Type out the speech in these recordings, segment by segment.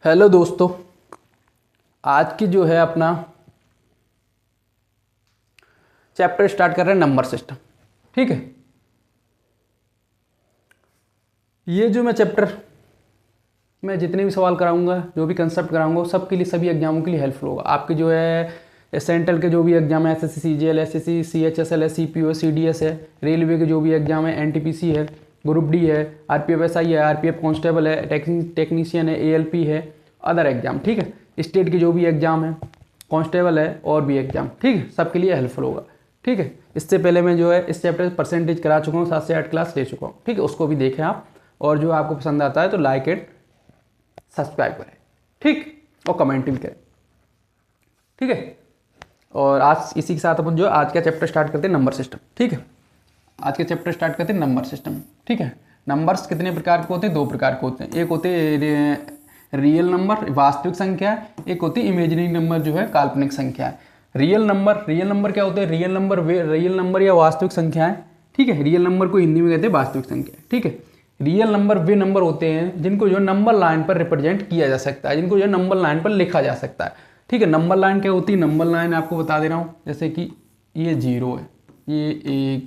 Hello दोस्तों, आज की जो है अपना चैप्टर स्टार्ट कर रहे हैं नंबर सिस्टम। ठीक है, ये जो मैं चैप्टर में जितने भी सवाल कराऊंगा, जो भी कंसेप्ट कराऊंगा, वो सबके लिए, सभी एग्जामों के लिए हेल्पफुल होगा। आपके जो है सेंट्रल के जो भी एग्जाम है, एसएससी, सीजीएल, एसएससी, सीएचएसएल है, सीपीओ, सीडीएस है, रेलवे के जो भी एग्जाम है, एनटीपीसी है, ग्रुप डी है, आरपीएफ एसआई है, आरपीएफ कांस्टेबल है, टेक्नीशियन है, एएलपी है, अदर एग्जाम। ठीक है, स्टेट के जो भी एग्जाम है, कांस्टेबल है और भी एग्जाम। ठीक है, सबके लिए हेल्पफुल होगा। ठीक है, इससे पहले मैं जो है इस चैप्टर परसेंटेज करा चुका हूँ, 7 से 8 क्लास ले चुका हूँ। ठीक है, उसको भी देखें आप, और जो आपको पसंद आता है तो लाइक एंड सब्सक्राइब करें। ठीक, और कमेंट भी करें। ठीक है, और आज इसी के साथ अपन जो आज का चैप्टर स्टार्ट करते हैं, नंबर सिस्टम। ठीक है, आज के चैप्टर स्टार्ट करते हैं नंबर सिस्टम। ठीक है, नंबर्स कितने प्रकार के होते हैं? 2 प्रकार के होते हैं। एक होते हैं रियल नंबर, वास्तविक संख्या। एक होती है इमेजिनरी नंबर, जो है काल्पनिक संख्या है। रियल नंबर क्या होते हैं? रियल नंबर या वास्तविक संख्या है। ठीक है, रियल नंबर को हिंदी में कहते हैं वास्तविक संख्या। ठीक है, रियल नंबर वे नंबर होते हैं जिनको जो नंबर लाइन पर रिप्रेजेंट किया जा सकता है, जिनको जो नंबर लाइन पर लिखा जा सकता है। ठीक है, नंबर लाइन क्या होती है? नंबर लाइन आपको बता दे रहा हूँ, जैसे कि ये 0 है, ये 1,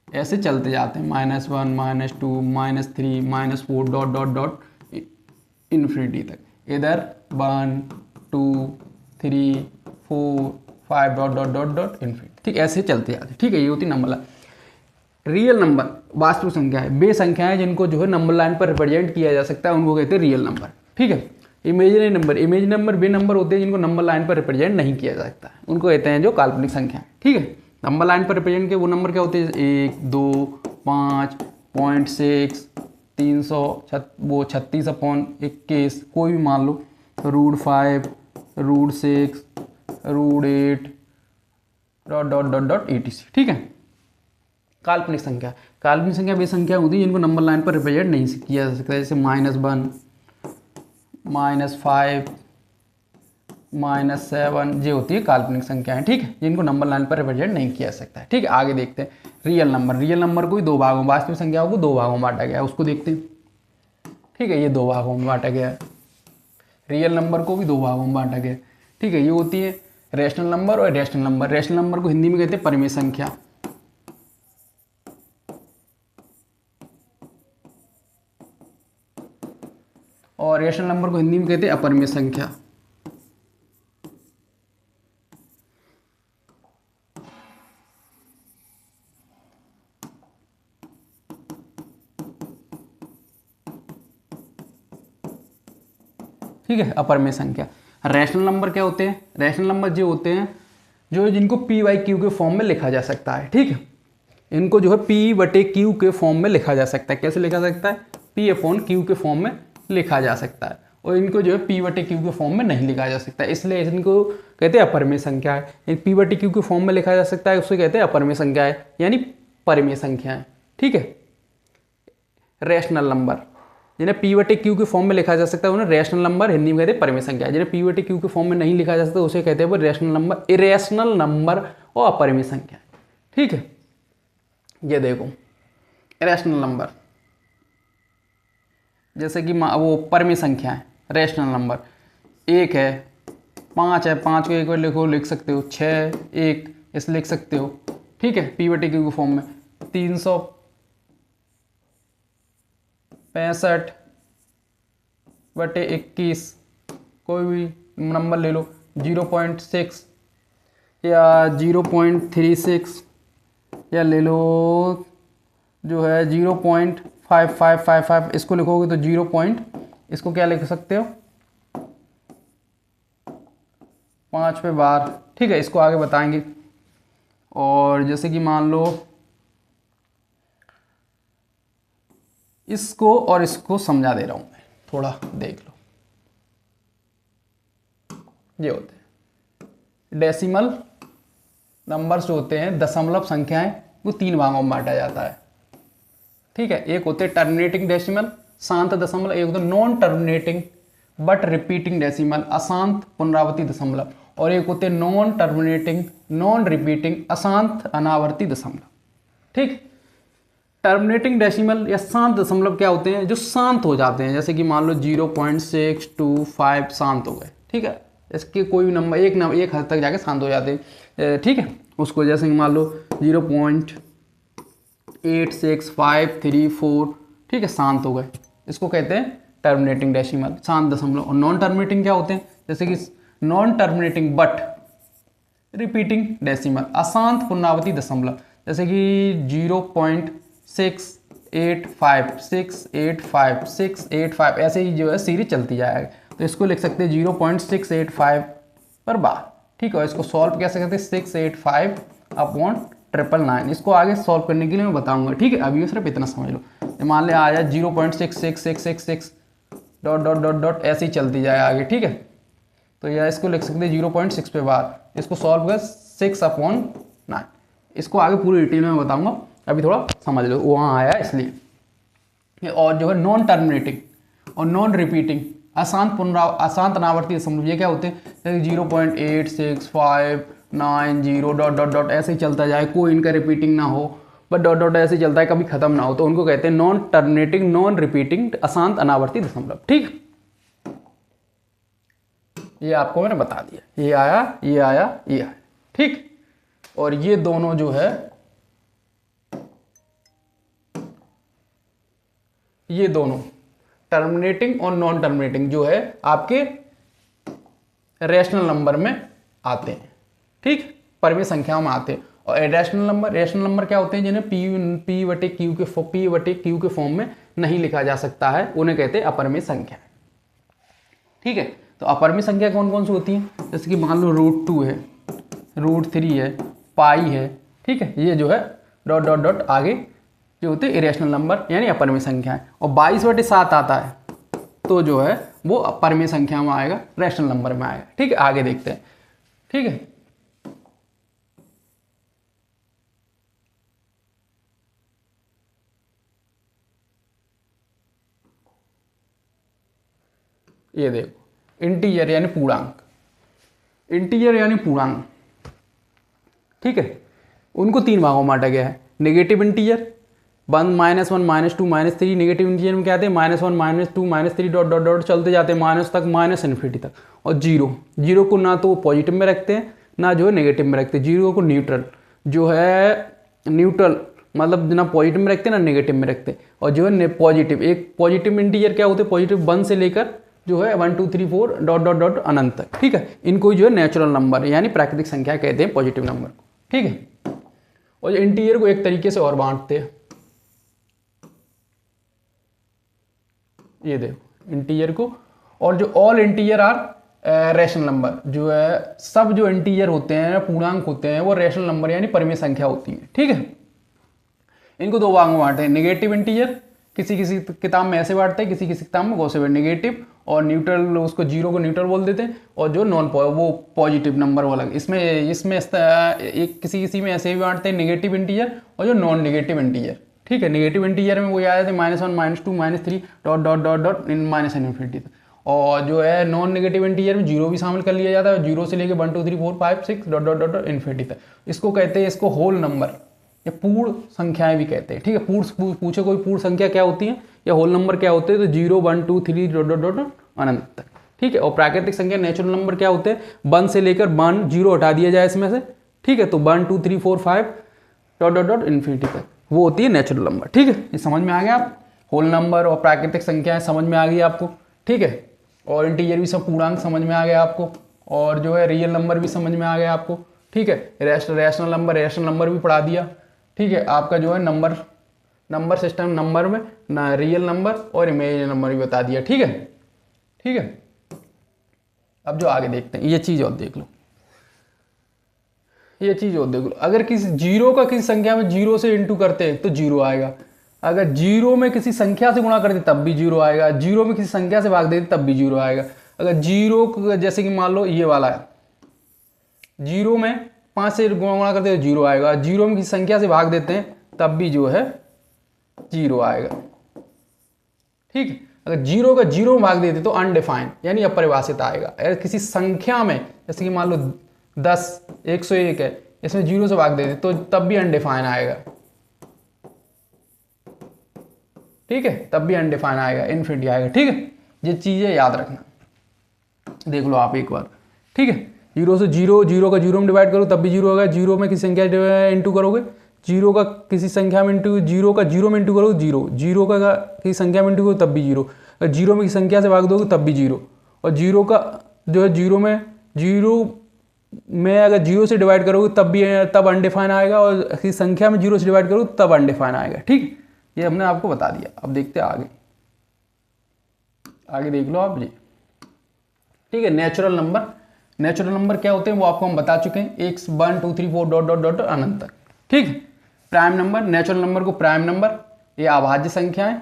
ऐसे चलते जाते हैं, -1, -2, -3, -4, डॉट डॉट डॉट इन्फिनिटी तक। इधर 1, 2, 3, 4, 5 dot dot dot dot infinity. ठीक, ऐसे चलते जाते हैं। ठीक है, ये होती नंबर लाइन। रियल नंबर वास्तविक संख्या है, वे संख्याएं जिनको जो है नंबर लाइन पर रिप्रेजेंट किया जा सकता है, उनको कहते हैं रियल नंबर। ठीक है, इमेजिनरी नंबर वे नंबर होते हैं जिनको नंबर लाइन पर रिप्रेजेंट नहीं किया जा सकता है, उनको कहते हैं जो काल्पनिक संख्या। ठीक है, नंबर लाइन पर रिप्रेजेंट के वो नंबर क्या होते हैं? 1, 2, 5, 0.6, 300, वो 36/21, कोई भी मान लो, √5, √6, √8, dot dot dot dot etc। ठीक है, काल्पनिक संख्या वे संख्या होती है जिनको नंबर लाइन पर रिप्रेजेंट नहीं किया जा सकता, जैसे -1, -5, -7, ये होती है काल्पनिक संख्याएं। ठीक है, जिनको नंबर लाइन पर रिप्रेजेंट नहीं किया जा सकता है। ठीक है, आगे देखते हैं रियल नंबर को भी 2 भागों, वास्तविक संख्याओं को 2 भागों में बांटा गया है, उसको देखते हैं। ठीक है, ये 2 भागों में बांटा गया है, रियल नंबर को भी 2 भागों में बांटा गया है। ठीक है, ये होती है रेशनल नंबर और इरेशनल नंबर। रेशनल नंबर को हिंदी में कहते हैं परिमेय संख्या, और रेशनल नंबर को हिंदी में कहते हैं अपरिमेय संख्या। ठीक है, अपरिमेय संख्या। रैशनल नंबर क्या होते हैं? रैशनल नंबर जो होते हैं जो जिनको p/q के फॉर्म में लिखा जा सकता है। ठीक है, इनको जो है p/q के फॉर्म में लिखा जा सकता है। कैसे लिखा जा सकता है? p/q के फॉर्म में लिखा जा सकता है, और इनको जो है p/q के फॉर्म में नहीं लिखा जा सकता है, इसलिए इनको कहते हैं अपरिमेय संख्या है। p/q के फॉर्म में लिखा जा सकता है, उसको कहते हैं अपरिमेय संख्या है, यानी परिमेय संख्या है। ठीक है, रैशनल नंबर जिन्हें p/q के फॉर्म में लिखा जा सकता है उन्हें रैशनल नंबर हिंदी में कहते हैं परिमेय संख्या। जिन्हें p/q के फॉर्म में नहीं लिखा जा सकता उसे कहते हैं वो रैशनल नंबर, इरेशनल नंबर और अपरिमेय संख्या। ठीक है, ये देखो रैशनल नंबर, जैसे कि वो परिमेय संख्या है। रैशनल नंबर 1 है, 5 है, 5 को एक बार लिख सकते हो, 6, 1 इसे लिख सकते हो। ठीक है, p/q के फॉर्म में 365/21, कोई भी नंबर ले लो, 0.6 या 0.36, या ले लो जो है 0.5555, इसको लिखोगे तो इसको क्या लिख सकते हो? 5/12। ठीक है, इसको आगे बताएंगे। और जैसे कि मान लो इसको और इसको समझा दे रहा हूं मैं, थोड़ा देख लो। ये होते हैं डेसिमल नंबर्स जो होते हैं, दशमलव संख्याएं, वो 3 भागों में बांटा जाता है। ठीक है, एक होते हैं टर्मिनेटिंग डेसिमल, शांत दशमलव। एक होता है non terminating but repeating decimal, अशांत पुनरावर्ती दशमलव। और एक होते हैं नॉन टर्मिनेटिंग नॉन रिपीटिंग, अशांत अनावर्ती दशमलव। ठीक, टर्मिनेटिंग डेसिमल या शांत दशमलव क्या होते हैं, जो शांत हो जाते हैं, जैसे कि मान लो 0.625 शांत हो गए, ठीक है। इसके कोई भी नंबर एक हद तक जाके शांत हो जाते हैं, ठीक है। उसको जैसे कि मान लो 0.86534, ठीक है, शांत हो गए, इसको कहते हैं टर्मिनेटिंग डेसिमल, शांत दशमलव। और नॉन टर्मिनेटिंग क्या होते हैं, जैसे कि non terminating but repeating decimal, अशांत पुनरावृत्ति दशमलव, जैसे कि 0.685 ऐसे ही जो है सीरीज चलती जाएगी। तो इसको लिख सकते हैं 0.685 पर बार, ठीक है। इसको सॉल्व कैसे करते हैं, 685/999। इसको आगे सॉल्व करने के लिए मैं बताऊंगा, ठीक है। अभी सिर्फ इतना समझ लो, मान ले आ जाए 0.66666 डॉट ऐसे ही चलती जाए आगे, ठीक है। तो यह इसको लिख सकते हैं 0.6 पे बार, इसको सॉल्व कर 6/9। इसको आगे पूरी डिटेल में बताऊंगा, अभी थोड़ा समझ लो, वहाँ आया इसलिए। और जो है नॉन टर्मिनेटिंग और नॉन रिपीटिंग अशांत अनावर्ती दशमलव, ये क्या होते हैं, जैसे 0.86590 डॉट ऐसे ही चलता जाए, कोई इनका रिपीटिंग ना हो, बट डॉट ऐसे ही चलता है, कभी खत्म ना हो, तो उनको कहते हैं नॉन टर्मिनेटिंग नॉन रिपीटिंग अशांत अनावर्ती दशमलव, ठीक। ये आपको मैंने बता दिया, ये आया, ये आया, ये आया, ठीक। और ये दोनों जो है, ये दोनों टर्मिनेटिंग और नॉन टर्मिनेटिंग जो है आपके रैशनल नंबर में आते हैं, ठीक, परिमेय संख्याओं में आते हैं। और रैशनल नंबर क्या होते हैं, जिन्हें पी बटे क्यू के फॉर्म में नहीं लिखा जा सकता है, उन्हें कहते हैं अपरिमेय संख्या, ठीक है। तो अपरिमेय संख्या कौन कौन सी होती हैं, जैसे कि मान लो √2 है, √3 है, पाई है, ठीक है। ये जो है डॉट आगे जो होते हैं इरेशनल नंबर यानी अपरिमेय संख्या है। और 22/7 आता है तो जो है वो अपरिमेय संख्या में आएगा, रैशनल नंबर में आएगा, ठीक है। आगे देखते हैं, ठीक है। ये देखो इंटीजर यानी पूर्णांक, ठीक है। उनको 3 भागों में बांटा गया है। नेगेटिव इंटीजर 1 -1 -2 -3, नेगेटिव इंटीजर में क्या आते हैं, -1 -2 -3 डॉट चलते जाते हैं माइनस तक, माइनस इन्फिनिटी तक। और जीरो को ना तो पॉजिटिव में रखते हैं ना जो है नेगेटिव में रखते हैं, जीरो को न्यूट्रल मतलब ना पॉजिटिव में रखते हैं ना नेगेटिव में रखते हैं। और जो है पॉजिटिव, एक पॉजिटिव इंटीजर क्या होते हैं, पॉजिटिव 1 से लेकर जो है 1 2 3 4 डॉट अनंत तक, ठीक है। इनको जो है नेचुरल नंबर यानी प्राकृतिक संख्या कहते हैं, पॉजिटिव नंबर को, ठीक है। और इंटीजर को एक तरीके से और बांटते हैं, ये देखो इंटीजर को। और जो all integer are rational number, जो है सब जो इंटीजर होते हैं, पूर्णांक होते हैं, वो रैशनल नंबर यानी परिमेय संख्या होती है, ठीक है। इनको 2 भागों में बांटे हैं। नेगेटिव इंटीजर किसी किताब में ऐसे बांटते हैं, किसी किताब में वैसे बांटते, नेगेटिव और न्यूट्रल, उसको जीरो को न्यूट्रल बोल देते हैं। और जो वो पॉजिटिव नंबर वो अलग। इसमें एक किसी में ऐसे भी बांटते हैं, नेगेटिव इंटीजर और जो नॉन नेगेटिव इंटीजर, ठीक है। नेगेटिव इंटीजर में वो आ जाते हैं -1 -2 -3 डॉट इन माइनस इन्फिनिटी तक। और जो है नॉन नेगेटिव इंटीजर में जीरो भी शामिल कर लिया जाता है, जीरो से लेकर 1 2 3 4 5 6 डॉट इन्फिनिटी तक। इसको कहते हैं, इसको होल नंबर या पूर्ण संख्याएं भी कहते हैं, ठीक है। पूछे कोई पूर्ण संख्या क्या होती है या होल नंबर क्या होते हैं, तो 0 1 2 3 डॉट अनंत तक, ठीक है। और प्राकृतिक संख्या नेचुरल नंबर क्या होते हैं, 1 से लेकर 1 0 हटा दिया जाए इसमें से, ठीक है। तो 1 2 3 4 5 डॉट इन्फिनिटी तक वो होती है नेचुरल नंबर, ठीक है। ये समझ में आ गया आप, होल नंबर और प्राकृतिक संख्याएं समझ में आ गई आपको, ठीक है। और इंटीजर भी सब पूर्णांक समझ में आ गया आपको, और जो है रियल नंबर भी समझ में आ गया आपको, ठीक है। रैशनल नंबर भी पढ़ा दिया, ठीक है। आपका जो है नंबर सिस्टम नंबर में ना रियल नंबर और इमेजिनरी नंबर भी बता दिया, ठीक है, ठीक है। अब जो आगे देखते हैं, ये चीज और देख लो, अगर किसी जीरो का किसी संख्या में 0 से इंटू करते हैं तो 0 आएगा। अगर 0 में किसी संख्या से गुणा करते तब भी 0 आएगा। 0 में किसी संख्या से भाग देते तब भी 0 आएगा। अगर 0 जैसे कि मान लो ये वाला है, 0 में 5 से गुणा करते तो 0 आएगा। 0 में किसी संख्या से भाग देते हैं तब भी जो है 0 आएगा, ठीक है। अगर 0 का 0 में भाग देते तो अनडिफाइंड यानी अपरिभाषित आएगा। अगर किसी संख्या में जैसे कि मान लो 10 101 है, इसमें 0 से भाग देते तो तब भी अनडिफाइन आएगा, ठीक है, तब भी अनडिफाइन आएगा, इन्फिनिटी आएगा। ठीक है, ये चीज़ें याद रखना, देख लो आप एक बार। ठीक है, जीरो से जीरो, जीरो का जीरो में डिवाइड करो तब भी जीरो होगा, जीरो में किसी संख्या इंटू करोगे, जीरो का किसी संख्या में इंटू, जीरो का जीरो में इंटू करोगे जीरो, जीरो का किसी संख्या में इंटू करो तब भी जीरो, जीरो में किसी संख्या से भाग दोगे तब भी जीरो, और जीरो का जो है जीरो में अगर जीरो से डिवाइड करोगे तब अनडिफाइन आएगा, और किसी संख्या में जीरो से डिवाइड करोगे तब अनडिफाइन आएगा। ठीक, ये हमने आपको बता दिया। अब देखते हैं आगे, आगे देख लो आप जी। ठीक है, नेचुरल नंबर क्या होते हैं वो आपको हम बता चुके हैं, x 1 2 3 4 डॉट डॉट डॉट अनंत तक। ठीक है, प्राइम नंबर, नेचुरल नंबर को प्राइम नंबर, ये अभाज्य संख्याएं,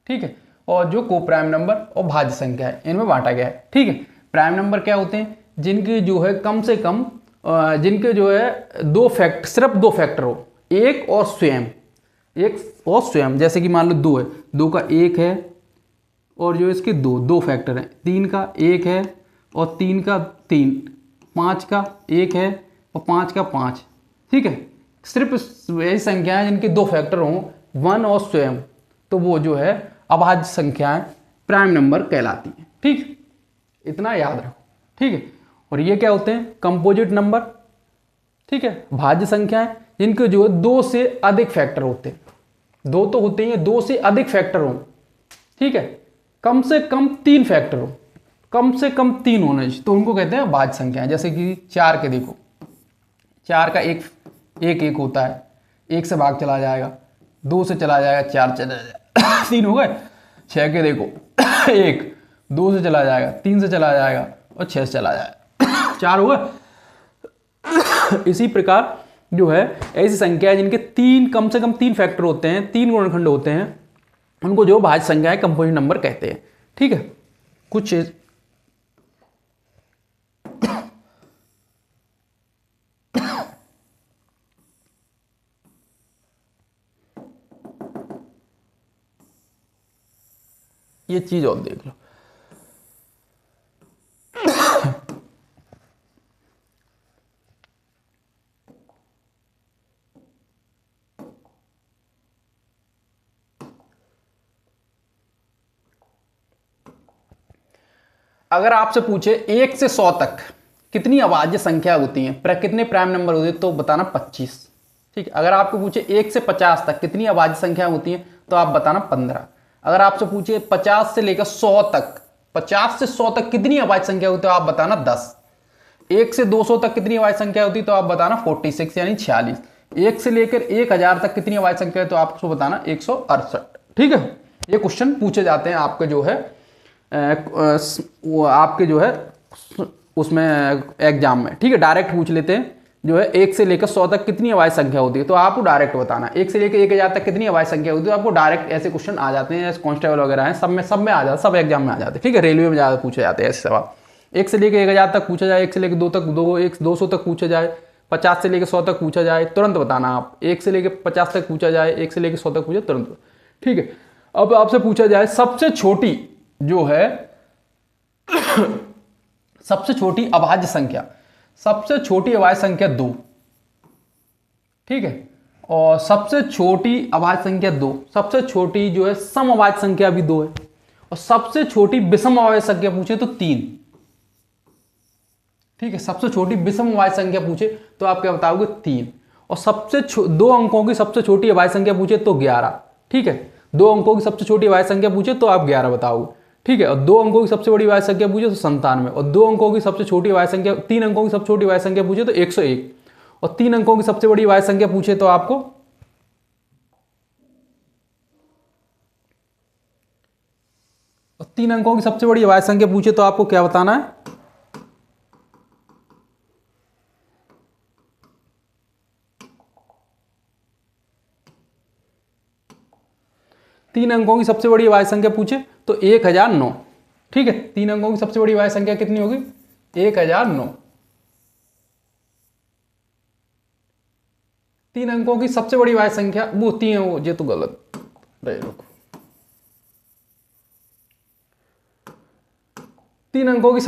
ठीक है, और जो को प्राइम नंबर और भाज्य संख्या है इनमें बांटा गया है। ठीक है, प्राइम नंबर क्या होते हैं, जिनके जो है कम से कम जिनके जो है सिर्फ दो फैक्टर हो, एक और स्वयं, जैसे कि मान लो 2 है, 2 का 1 है और जो इसके दो फैक्टर हैं, 3 का 1 है और 3 का 3, 5 का 1 है और 5 का 5। ठीक है, सिर्फ ऐसी संख्याएं जिनके दो फैक्टर हों, 1 और स्वयं, तो वो जो है अभाज्य संख्याएं प्राइम नंबर कहलाती हैं। ठीक, इतना याद रखो। ठीक है, और ये क्या होते हैं, कंपोजिट नंबर। ठीक है, भाज्य संख्याएं जिनके जो है 2 से अधिक फैक्टर होते हैं, 2 तो होते ही हैं, 2 से अधिक फैक्टर हो। ठीक है, कम से कम 3 फैक्टर हो, कम से कम 3 होने चाहिए, तो उनको कहते हैं भाज्य संख्याएं। जैसे कि 4 के देखो, 4 का एक होता है, 1 से भाग चला जाएगा, 2 से चला जाएगा, 4 चला जाएगा 3 हो गए। 6 के देखो 1, 2 से चला जाएगा, 3 से चला जाएगा और 6 से चला जाएगा 4 हो गए। इसी प्रकार जो है ऐसी संख्या है जिनके कम से कम 3 फैक्टर होते हैं, 3 गुणनखंड होते हैं, उनको जो भाज्य संख्याएं कंपोजिट नंबर कहते हैं। ठीक है, कुछ ये चीज और देख लो। अगर आपसे पूछे 1 से 100 तक कितनी अभाज्य संख्या होती हैं, कितने प्राइम नंबर होते हैं, तो बताना 25। ठीक है, अगर आपको पूछे 1 से 50 तक कितनी अभाज्य संख्या होती हैं, तो आप बताना 15। अगर आपसे पूछे 50 से लेकर 100 तक, 50 से 100 तक कितनी अभाज्य संख्या होती है, तो आप बताना 10। 1 से 200 तक कितनी अभाज्य संख्या होती है, तो आप बताना 46 यानी 46। 1 से लेकर 1000 तक कितनी अभाज्य संख्या है, तो आपको बताना 168। ठीक है, ये क्वेश्चन पूछे जाते हैं आपके जो है वो आपके जो है उसमें एग्जाम में। ठीक है, डायरेक्ट पूछ लेते हैं जो है 1 से लेकर 100 तक कितनी अभाज्य संख्या होती है, तो आपको डायरेक्ट बताना। 1 से लेकर 1000 तक कितनी अभाज्य संख्या होती है, तो आपको डायरेक्ट ऐसे क्वेश्चन आ जाते हैं, जैसे कांस्टेबल वगैरह हैं, सब में आ जाते, सब एग्जाम में आ जाते हैं। ठीक है, रेलवे में ज़्यादा पूछे जाते हैं ऐसे सवाल। 1 से लेकर 1000 तक पूछा जाए, 1 से लेकर 2 तक 200 तक पूछा जाए, 50 से लेकर 100 तक पूछा जाए, तुरंत बताना आप। 1 से लेकर 50 तक पूछा जाए, 1 से लेकर 100 तक पूछा, तुरंत। ठीक है, अब आपसे पूछा जाए सबसे छोटी जो है सबसे छोटी अभाज्य संख्या, सबसे छोटी अभाज्य संख्या 2। ठीक है, और सबसे छोटी अभाज्य संख्या 2, सबसे छोटी जो है सम अभाज्य संख्या भी 2 है, और सबसे छोटी विषम अभाज्य संख्या पूछे तो 3। ठीक है, सबसे छोटी विषम अभाज्य संख्या पूछे तो आप क्या बताओगे, 3। और सबसे 2 अंकों की सबसे छोटी अभाज्य संख्या पूछे तो 11। ठीक है, 2 अंकों की सबसे छोटी अभाज्य संख्या पूछे तो आप 11 बताओगे। ठीक है, और 2 अंकों की सबसे बड़ी अभाज्य संख्या पूछे तो 97, और 2 अंकों की सबसे छोटी अभाज्य संख्या, 3 अंकों की सबसे छोटी अभाज्य संख्या पूछे तो 101, और 3 अंकों की सबसे बड़ी अभाज्य संख्या पूछे तो आपको और 3 अंकों की सबसे बड़ी अभाज्य संख्या पूछे तो आपको क्या बताना है, तीन अंकों की सबसे बड़ी अभाज्य संख्या पूछे तो 1009। ठीक है, 3 अंकों की सबसे बड़ी अभाज्य संख्या कितनी होगी, 1009। 3 अंकों की सबसे बड़ी अभाज्य संख्या वो 3 है, वो ये तो गलत रहे। 3 अंकों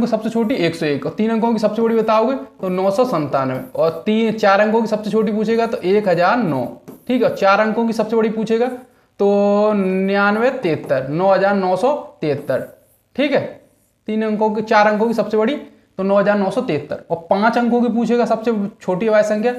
सबसे छोटी 101, और 3 अंकों की सबसे बड़ी बताओगे तो 997, और 4 अंकों की सबसे छोटी पूछेगा तो 1009। ठीक है, 4 अंकों की सबसे बड़ी पूछेगा तो 9973, 9973, ठीक है। 4 अंकों की सबसे बड़ी तो 9973, और 5 अंकों की पूछेगा सबसे छोटी अभाज्य संख्या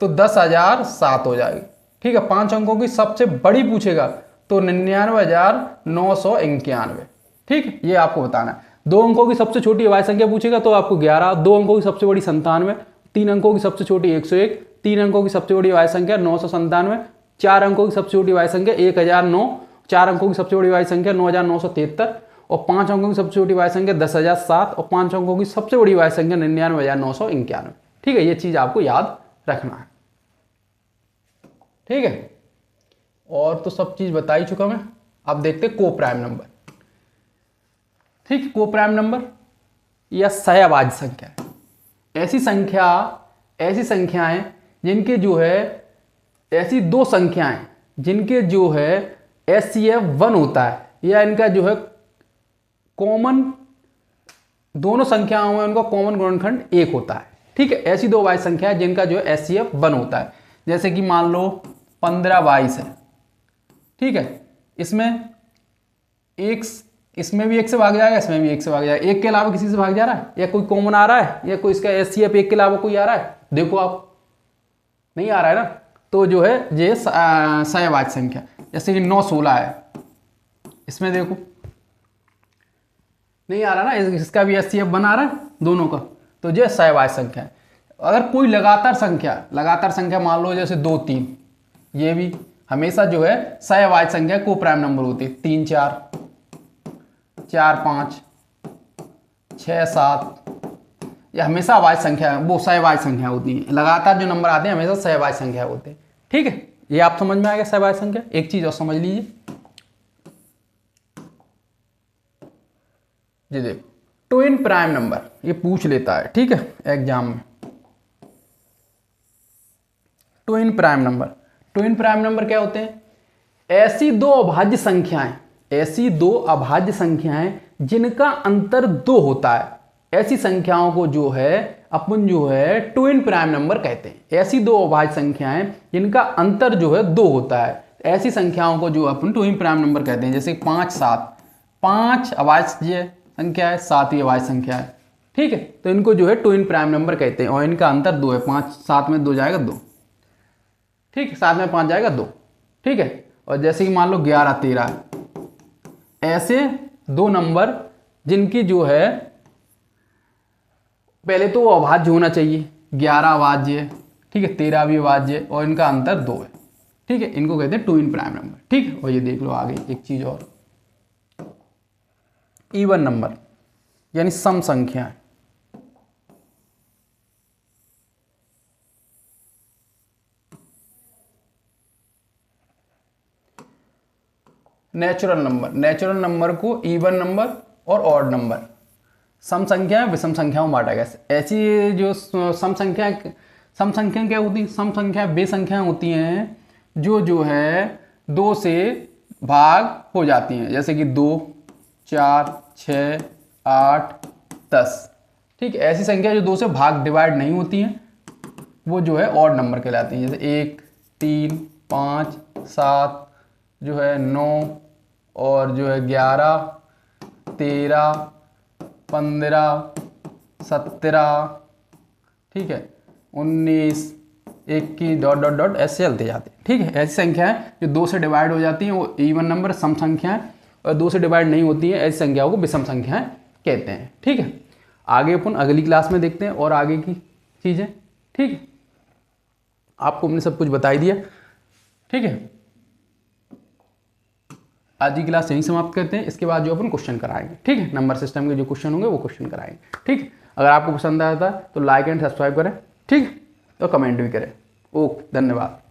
तो 10,007 हो जाएगी, ठीक है। 5 अंकों की सबसे बड़ी पूछेगा तो 99,991, ठीक है। ये आपको बताना है। 2 अंकों की सबसे छोटी अभाज्य संख्या पूछेगा तो आपको 11, 2 अंकों की सबसे बड़ी 97, 3 अंकों की सबसे छोटी 101, 3 अंकों की सबसे बड़ी अभाज्य संख्या 997, 4 अंकों की सबसे छोटी अभाज्य संख्या 1009, 4 अंकों की सबसे बड़ी अभाज्य संख्या 9973, और 5 अंकों की सबसे छोटी अभाज्य संख्या 10,007, और 5 अंकों की सबसे बड़ी अभाज्य संख्या 99,991, ठीक है। ये चीज आपको याद रखना है, ठीक है। और तो सब चीज बता ही चुका मैं। अब देखते को प्राइम नंबर, ठीक है। को प्राइम नंबर या सहअभाज्य संख्या ऐसी संख्याएं जिनके जो है, ऐसी 2 संख्याएं जिनके जो है HCF 1 होता है, या इनका जो है कॉमन, दोनों संख्याओं में उनका कॉमन गुणनखंड 1 होता है, ठीक है। ऐसी 2 अभाज्य संख्याएं जिनका जो है HCF 1 होता है, जैसे कि मान लो 15/22 है, ठीक है। इसमें भी 1 से भाग जाएगा, इसमें भी 1 से भाग जाएगा, 1 के अलावा किसी से भाग जा रहा है, या कोई कॉमन आ रहा है, या कोई इसका HCF 1 के अलावा कोई आ रहा है, देखो आप नहीं आ रहा है ना, तो जो है ये सहअभाज्य संख्या। जैसे कि 9/16 है, इसमें देखो नहीं आ रहा ना, इसका भी HCF 1 आ रहा है दोनों का, तो ये सहअभाज्य संख्या है। अगर कोई लगातार संख्या मान लो जैसे 2, 3, ये भी हमेशा जो है सहअभाज्य संख्या को प्राइम नंबर होती है। 3, 4, 4, 5, 6, 7, ये हमेशा अभाज्य संख्या, वो सहअभाज्य संख्या होती है। लगातार जो नंबर आते हैं हमेशा सहअभाज्य संख्या होते हैं, ठीक है। ये आप समझ में आ गया सहअभाज्य संख्या। एक चीज और समझ लीजिए, जी देखो ट्विन प्राइम नंबर, ये पूछ लेता है, ठीक है, एग्जाम में। ट्विन प्राइम नंबर क्या होते हैं? ऐसी 2 अभाज्य संख्याएं जिनका अंतर 2 होता है, ऐसी संख्याओं को जो है अपन जो है ट्विन प्राइम नंबर कहते हैं। ऐसी 2 अभाज्य संख्याएं जिनका अंतर जो है 2 होता है, ऐसी संख्याओं को जो अपन ट्विन प्राइम नंबर कहते हैं। जैसे 5, 7, 5 अभाज्य संख्या है, 7 ही अभाज्य संख्या है, ठीक है। तो इनको जो है ट्विन प्राइम नंबर कहते हैं, और इनका अंतर 2 है। 5, 7 में 2 जाएगा 2, ठीक है, 7 में 5 जाएगा 2, ठीक है। और जैसे कि मान लो 11, 13, ऐसे 2 नंबर जिनकी जो है पहले तो वो अभाज्य होना चाहिए। 11 अभाज्य है, ठीक है, 13 भी अभाज्य है, और इनका अंतर 2 है, ठीक है। इनको कहते हैं ट्विन प्राइम नंबर, ठीक है। और ये देख लो आगे एक चीज और, इवन नंबर यानी सम संख्याएं। नेचुरल नंबर को इवन नंबर और ऑड नंबर, सम संख्याएं विषम संख्याओं में बांटा गया। ऐसी जो सम संख्या क्या होती है? सम संख्या वे संख्याएं होती हैं जो है 2 से भाग हो जाती हैं, जैसे कि 2, 4, 6, 8, 10, ठीक है। ऐसी संख्या जो 2 से भाग डिवाइड नहीं होती हैं वो जो है ऑड नंबर कहलाती हैं, जैसे 1, 3, 5, 7 जो है 9, और जो है 11, 13, 15, 17, ठीक है, 19, 21 डॉट डॉट डॉट ऐसे चलते जाते हैं, ठीक है। ऐसी संख्याएं जो 2 से डिवाइड हो जाती हैं वो इवन नंबर सम संख्याएं, और 2 से डिवाइड नहीं होती हैं ऐसी संख्याओं को विषम संख्याएं कहते हैं, ठीक है। आगे अपन अगली क्लास में देखते हैं और आगे की चीज़ें, ठीक है। आपको हमने सब कुछ बता ही दिया, ठीक है। आज की क्लास यहीं समाप्त करते हैं। इसके बाद जो अपन क्वेश्चन कराएंगे, ठीक है, नंबर सिस्टम के जो क्वेश्चन होंगे वो क्वेश्चन कराएंगे, ठीक है। अगर आपको पसंद आया था तो लाइक एंड सब्सक्राइब करें, ठीक है, तो कमेंट भी करें। ओके, धन्यवाद।